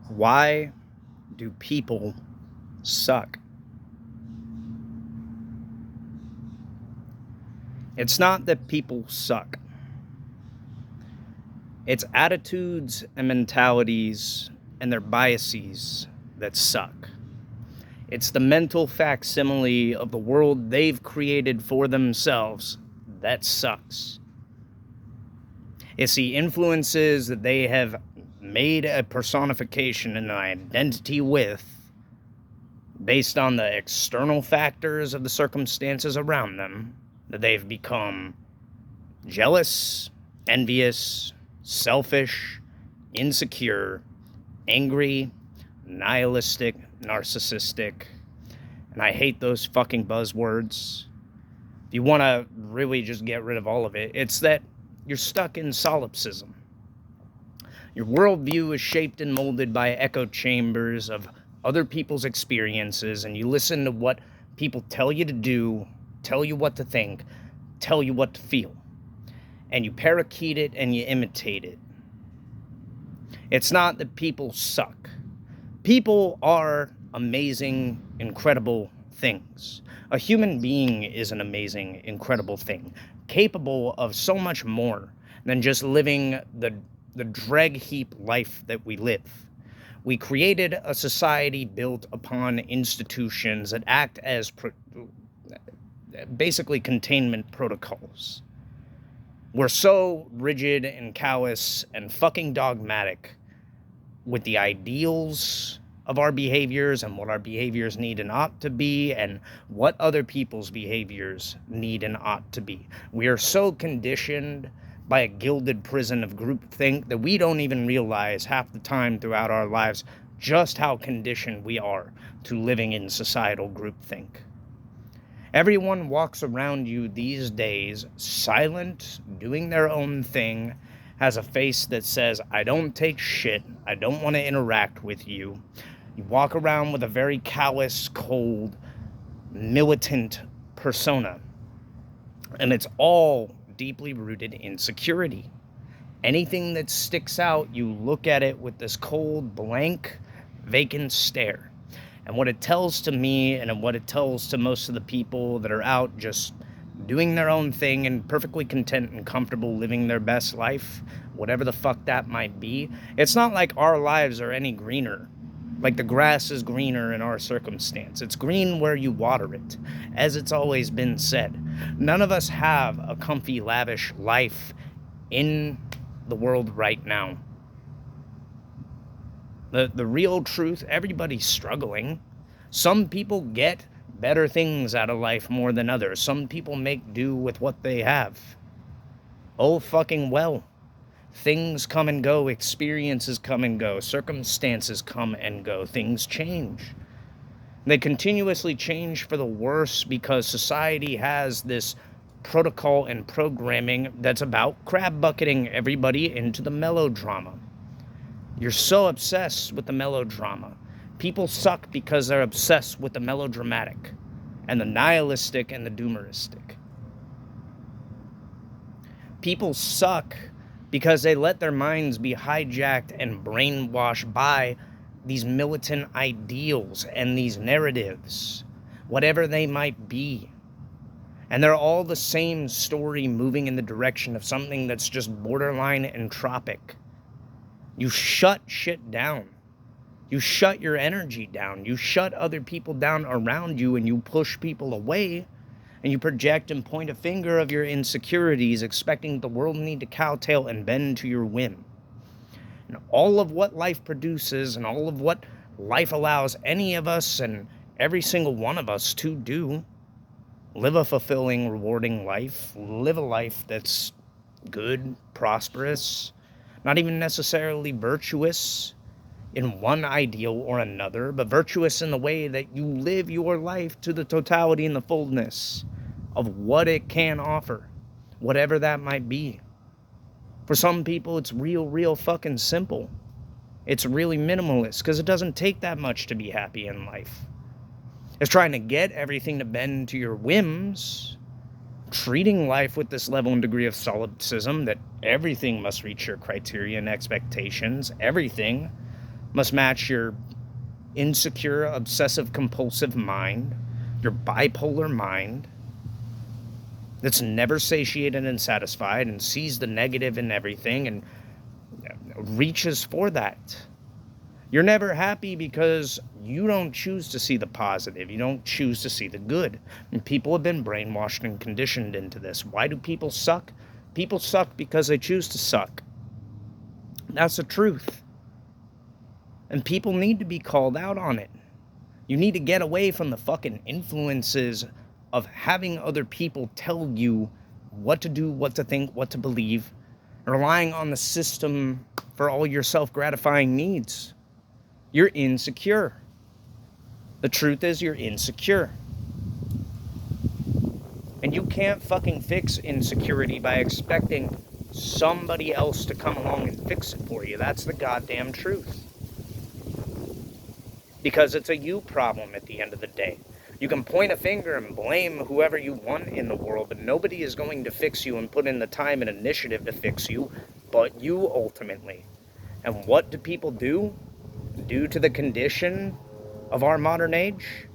Why do people suck? It's not that people suck. It's attitudes and mentalities and their biases that suck. It's the mental facsimile of the world they've created for themselves that sucks. It's the influences that they have made a personification and an identity with based on the external factors of the circumstances around them that they've become jealous, envious, selfish, insecure, angry, nihilistic, narcissistic, and I hate those fucking buzzwords. If you want to really just get rid of all of it, it's that you're stuck in solipsism. Your worldview is shaped and molded by echo chambers of other people's experiences, and you listen to what people tell you to do, tell you what to think, tell you what to feel. And you parakeet it and you imitate it. It's not that people suck. People are amazing, incredible things. A human being is an amazing, incredible thing, capable of so much more than just living the dreg heap life that we live. We created a society built upon institutions that act as basically containment protocols. We're so rigid and callous and fucking dogmatic with the ideals of our behaviors and what our behaviors need and ought to be and what other people's behaviors need and ought to be. We are so conditioned by a gilded prison of groupthink that we don't even realize half the time throughout our lives just how conditioned we are to living in societal groupthink. Everyone walks around you these days, silent, doing their own thing, has a face that says, I don't take shit, I don't want to interact with you. You walk around with a very callous, cold, militant persona. And it's all deeply rooted in insecurity. Anything that sticks out, you look at it with this cold, blank, vacant stare. And what it tells to me and what it tells to most of the people that are out just doing their own thing and perfectly content and comfortable living their best life, whatever the fuck that might be, it's not like our lives are any greener. Like the grass is greener in our circumstance. It's green where you water it, as it's always been said. None of us have a comfy, lavish life in the world right now. The real truth, everybody's struggling. Some people get better things out of life more than others. Some people make do with what they have. Oh, fucking well. Things come and go, experiences come and go, circumstances come and go, things change. They continuously change for the worse because society has this protocol and programming that's about crab bucketing everybody into the melodrama. You're so obsessed with the melodrama. People suck because they're obsessed with the melodramatic and the nihilistic and the doomeristic. People suck because they let their minds be hijacked and brainwashed by these militant ideals and these narratives, whatever they might be. And they're all the same story moving in the direction of something that's just borderline entropic. You shut shit down. You shut your energy down. You shut other people down around you and you push people away. And you project and point a finger of your insecurities, expecting the world need to kowtow and bend to your whim. And all of what life produces and all of what life allows any of us and every single one of us to do, live a fulfilling, rewarding life, live a life that's good, prosperous, not even necessarily virtuous in one ideal or another, but virtuous in the way that you live your life to the totality and the fullness of what it can offer, whatever that might be. For some people, it's real fucking simple. It's really minimalist because it doesn't take that much to be happy in life. It's trying to get everything to bend to your whims, treating life with this level and degree of solipsism that everything must reach your criteria and expectations, everything. must match your insecure, obsessive compulsive mind, your bipolar mind that's never satiated and satisfied and sees the negative in everything and reaches for that. You're never happy because you don't choose to see the positive. You don't choose to see the good. And people have been brainwashed and conditioned into this. Why do people suck? People suck because they choose to suck. That's the truth. And people need to be called out on it. You need to get away from the fucking influences of having other people tell you what to do, what to think, what to believe, relying on the system for all your self-gratifying needs. You're insecure. The truth is you're insecure. And you can't fucking fix insecurity by expecting somebody else to come along and fix it for you. That's the goddamn truth. Because it's a you problem at the end of the day. You can point a finger and blame whoever you want in the world, but nobody is going to fix you and put in the time and initiative to fix you, but you ultimately. And what do people do? Due to the condition of our modern age,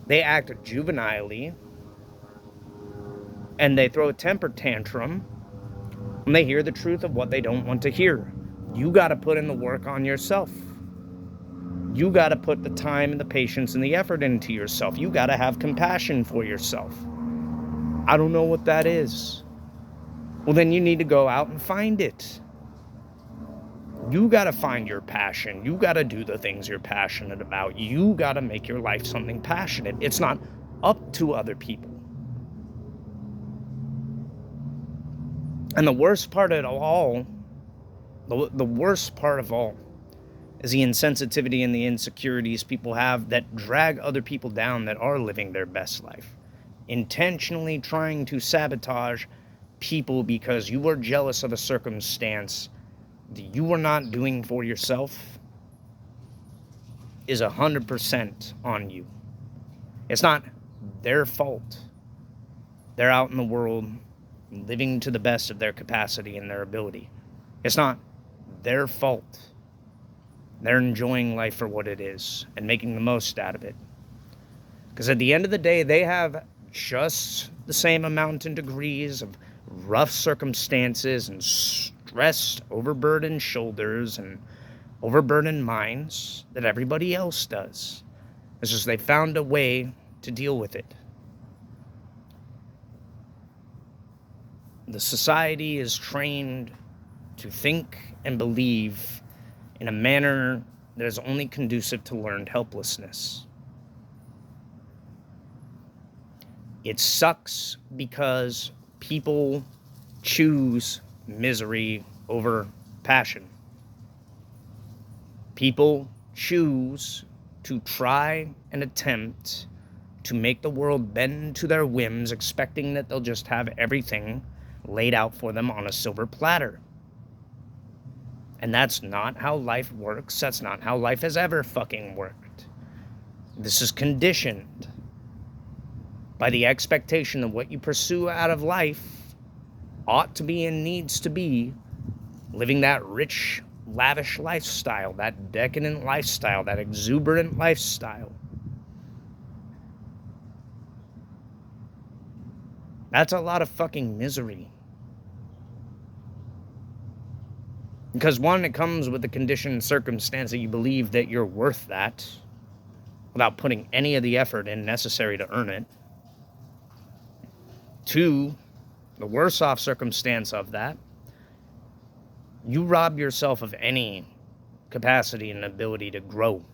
they act juvenilely and they throw a temper tantrum when they hear the truth of what they don't want to hear. You got to put in the work on yourself. You got to put the time and the patience and the effort into yourself. You got to have compassion for yourself. I don't know what that is. Well, then you need to go out and find it. You got to find your passion. You got to do the things you're passionate about. You got to make your life something passionate. It's not up to other people. And the worst part of all, the worst part of all, is the insensitivity and the insecurities people have that drag other people down that are living their best life. Intentionally trying to sabotage people because you are jealous of a circumstance that you are not doing for yourself is 100% on you. It's not their fault. They're out in the world living to the best of their capacity and their ability. It's not their fault. They're enjoying life for what it is and making the most out of it. Because at the end of the day, they have just the same amount and degrees of rough circumstances and stressed, overburdened shoulders and overburdened minds that everybody else does. It's just they found a way to deal with it. The society is trained to think and believe in a manner that is only conducive to learned helplessness. It sucks because people choose misery over passion. People choose to try and attempt to make the world bend to their whims, expecting that they'll just have everything laid out for them on a silver platter. And that's not how life works. That's not how life has ever fucking worked. This is conditioned by the expectation of what you pursue out of life ought to be and needs to be living that rich, lavish lifestyle, that decadent lifestyle, that exuberant lifestyle. That's a lot of fucking misery. Because one, it comes with the condition and circumstance that you believe that you're worth that without putting any of the effort in necessary to earn it. Two, the worse off circumstance of that, you rob yourself of any capacity and ability to grow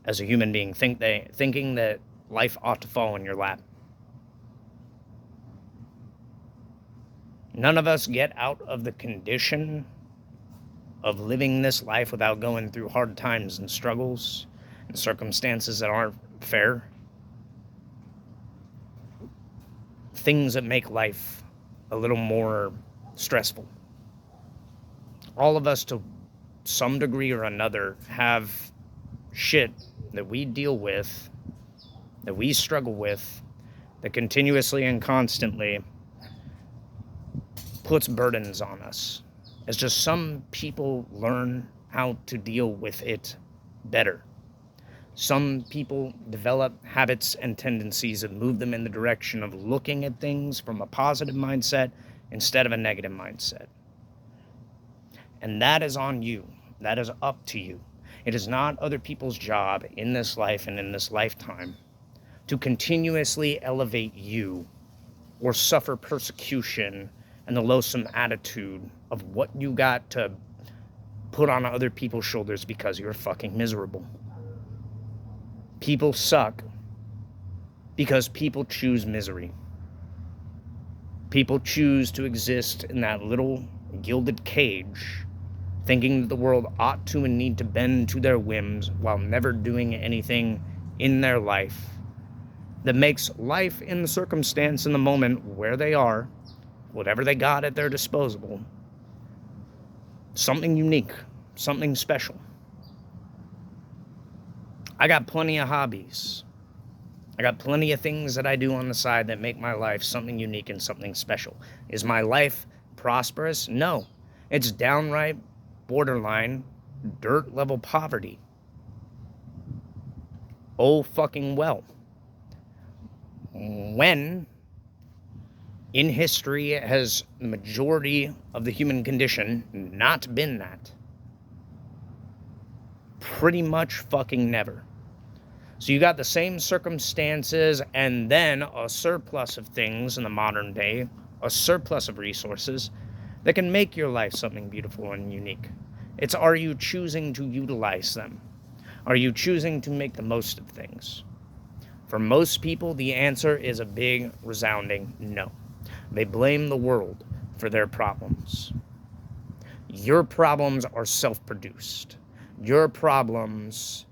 as a human being, thinking that life ought to fall in your lap. None of us get out of the condition of living this life without going through hard times and struggles and circumstances that aren't fair. Things that make life a little more stressful. All of us, to some degree or another, have shit that we deal with, that we struggle with, that continuously and constantly puts burdens on us. It's just some people learn how to deal with it better. Some people develop habits and tendencies that move them in the direction of looking at things from a positive mindset instead of a negative mindset. And that is on you. That is up to you. It is not other people's job in this life and in this lifetime to continuously elevate you or suffer persecution and the loathsome attitude of what you got to put on other people's shoulders because you're fucking miserable. People suck because people choose misery. People choose to exist in that little gilded cage, thinking that the world ought to and need to bend to their whims while never doing anything in their life that makes life in the circumstance in the moment where they are, whatever they got at their disposal, something unique, something special. I got plenty of hobbies. I got plenty of things that I do on the side that make my life something unique and something special. Is my life prosperous? No. It's downright borderline dirt level poverty. Oh fucking well. When in history has the majority of the human condition not been that? Pretty much fucking never. So you got the same circumstances and then a surplus of things in the modern day, a surplus of resources that can make your life something beautiful and unique. It's, are you choosing to utilize them? Are you choosing to make the most of things? For most people, the answer is a big, resounding no. They blame the world for their problems. Your problems are self-produced. Your problems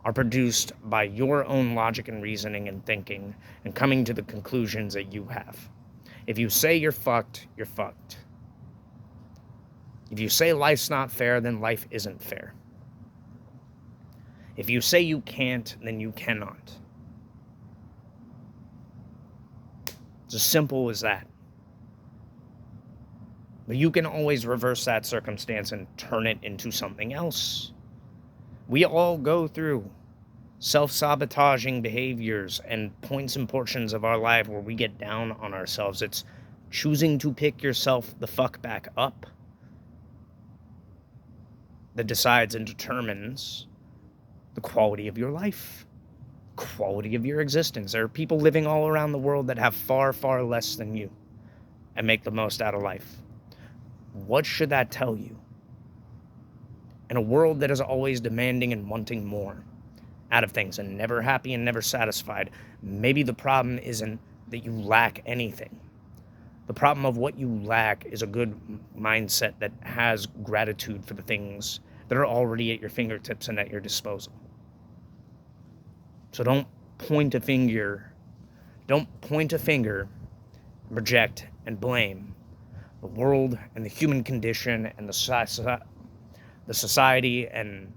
are produced by your own logic and reasoning and thinking and coming to the conclusions that you have. If you say you're fucked, you're fucked. If you say life's not fair, then life isn't fair. If you say you can't, then you cannot. It's as simple as that. But you can always reverse that circumstance and turn it into something else. We all go through self-sabotaging behaviors and points and portions of our life where we get down on ourselves. It's choosing to pick yourself the fuck back up that decides and determines the quality of your life, quality of your existence. There are people living all around the world that have far, far less than you and make the most out of life. What should that tell you? In a world that is always demanding and wanting more out of things and never happy and never satisfied, maybe the problem isn't that you lack anything. The problem of what you lack is a good mindset that has gratitude for the things that are already at your fingertips and at your disposal. So don't point a finger, project and blame the world and the human condition and the society and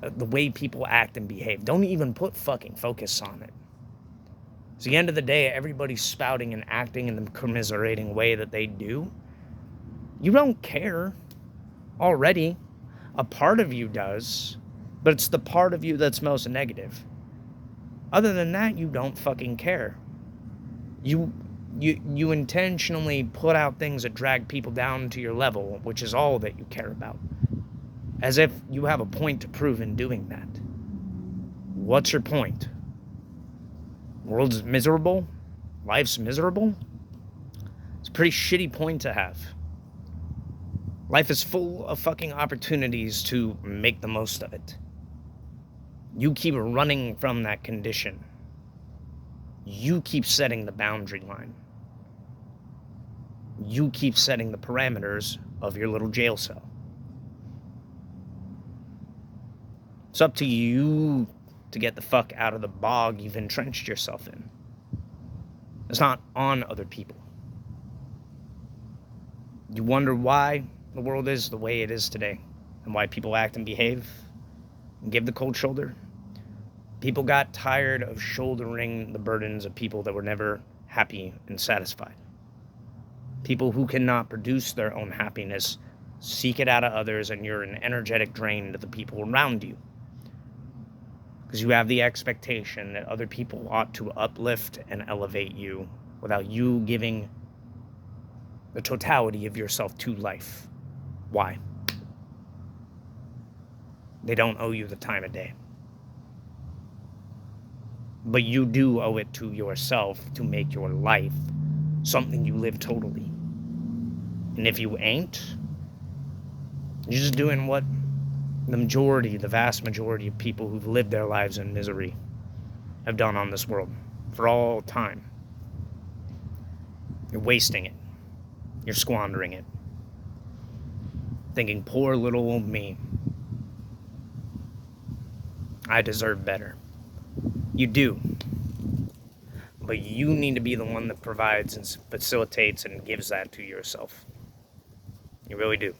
the way people act and behave. Don't even put fucking focus on it. So at the end of the day, everybody's spouting and acting in the commiserating way that they do. You don't care already. A part of you does, but it's the part of you that's most negative. Other than that, you don't fucking care. You intentionally put out things that drag people down to your level, which is all that you care about. As if you have a point to prove in doing that. What's your point? World's miserable? Life's miserable? It's a pretty shitty point to have. Life is full of fucking opportunities to make the most of it. You keep running from that condition. You keep setting the boundary line. You keep setting the parameters of your little jail cell. It's up to you to get the fuck out of the bog you've entrenched yourself in. It's not on other people. You wonder why the world is the way it is today and why people act and behave and give the cold shoulder. People got tired of shouldering the burdens of people that were never happy and satisfied. People who cannot produce their own happiness seek it out of others, and you're an energetic drain to the people around you. Because you have the expectation that other people ought to uplift and elevate you without you giving the totality of yourself to life. Why? They don't owe you the time of day. But you do owe it to yourself to make your life something you live totally. And if you ain't, you're just doing what the vast majority of people who've lived their lives in misery have done on this world for all time. You're wasting it. You're squandering it. Thinking, poor little old me. I deserve better. You do. But you need to be the one that provides and facilitates and gives that to yourself. You really do.